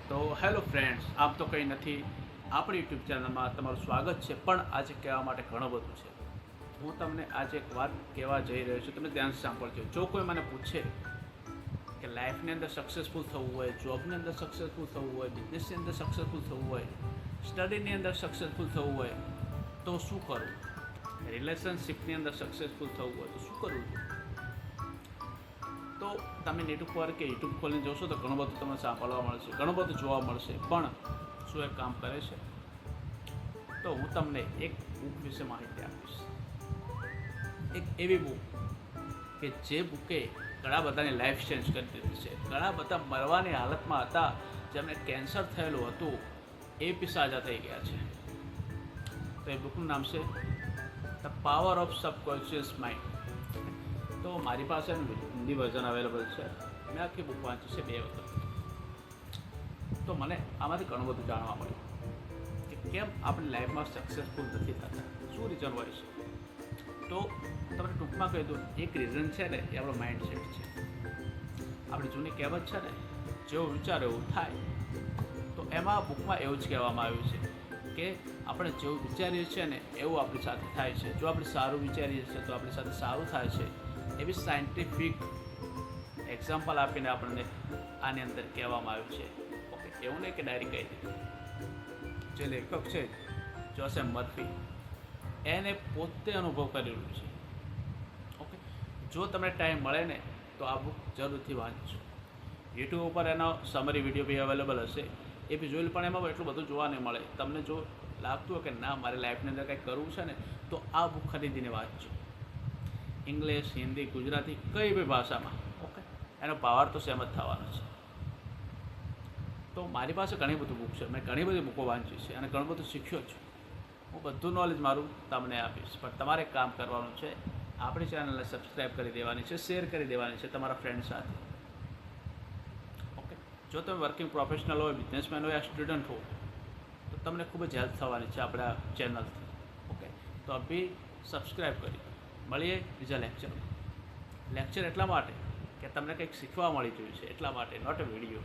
તો hello friends, આમ તો કંઈ નથી. આપણી યુટ્યુબ ચેનલમાં તમારું સ્વાગત છે. પણ આજે કહેવા માટે ઘણું બધું છે. હું તમને આજે એક વાત કહેવા જઈ રહ્યો છું. તમે ધ્યાનથી સાંભળજો. જો કોઈ મને પૂછે કે લાઈફની અંદર સક્સેસફુલ થવું હોય, જોબની અંદર સક્સેસફુલ થવું હોય, બિઝનેસની અંદર સક્સેસફુલ થવું હોય, સ્ટડીની અંદર સક્સેસફુલ થવું હોય તો શું કરવું, રિલેશનશિપની અંદર સક્સેસફુલ થવું હોય તો શું કરવું જોઈએ, તો તમે નેટ ઉપર કે યુટ્યુબ ખોલીને જોશો તો ઘણું બધું તમને સાંભળવા મળશે, ઘણું બધું જોવા મળશે. પણ શું એ કામ કરે છે? તો હું તમને એક બુક વિશે માહિતી આપીશ. એક એવી બુક કે જે બુકે ઘણા બધાની લાઈફ ચેન્જ કરી દીધી છે. ઘણા બધા મરવાની હાલતમાં હતા, જેમને કેન્સર થયેલું હતું, એ બી સાજા થઈ ગયા છે. તો એ બુકનું નામ છે the power of subconscious mind. તો મારી પાસે હિન્દી વર્ઝન અવેલેબલ છે. મેં આખી બુક વાંચી છે 2 વખત. તો મને આમાંથી ઘણું બધું જાણવા મળ્યું કે કેમ આપણી લાઈફમાં સક્સેસફુલ નથી થતા, શું રીઝન હોય છે. તો તમને ટૂંકમાં કહી દઉં, એક રીઝન છે ને એ આપણો માઇન્ડસેટ છે. આપણી જૂની કહેવત છે ને, જેવું વિચારો એવું થાય. તો એમાં બુકમાં એવું જ કહેવામાં આવ્યું છે કે આપણે જેવું વિચારીએ છીએ ને એવું આપણી સાથે થાય છે. જો આપણે સારું વિચારીએ છીએ તો આપણી સાથે સારું થાય છે. એવી સાયન્ટિફિક એક્ઝામ્પલ આપીને આપણને આની અંદર કહેવામાં આવ્યું છે. ઓકે, એવું નહીં કે ડાયરેક્ટ કહી દીધું. જે લેખક છે જોસેફ મર્ફી, એને પોતે અનુભવ કરેલું છે. ઓકે, જો તમને ટાઈમ મળે ને તો આ બુક જરૂરથી વાંચજો. યુટ્યુબ ઉપર એનો સમરી વિડીયો બી અવેલેબલ હશે, એ બી જોઈ લો. પણ એમાં એટલું બધું જોવા નહીં મળે. તમને જો લાગતું હોય કે ના, મારે લાઈફની અંદર કંઈક કરવું છે ને, તો આ બુક ખરીદીને વાંચજો. ઇંગ્લિશ, હિન્દી, ગુજરાતી, કઈ બી ભાષામાં. ઓકે, એનો પાવર તો સેમ જ થવાનો છે. તો મારી પાસે ઘણી બધી બુક છે. મેં ઘણી બધી બુકો વાંચી છે અને ઘણું બધું શીખ્યો છું. હું બધું નોલેજ મારું તમને આપીશ. પણ તમારે કામ કરવાનું છે, આપણી ચેનલને સબસ્ક્રાઈબ કરી દેવાની છે, શેર કરી દેવાની છે તમારા ફ્રેન્ડ સાથે. ઓકે, જો તમે વર્કિંગ પ્રોફેશનલ હોય, બિઝનેસમેન હોય, સ્ટુડન્ટ હો, તો તમને ખૂબ જ હેલ્પ થવાની છે આપણા ચેનલથી. ઓકે, તો અભી સબસ્ક્રાઈબ કરી. મળીએ બીજા લેક્ચરમાં. લેક્ચર એટલા માટે કે તમને કંઈક શીખવા મળી જોઈએ છે, એટલા માટે, નોટ અ વિડીયો.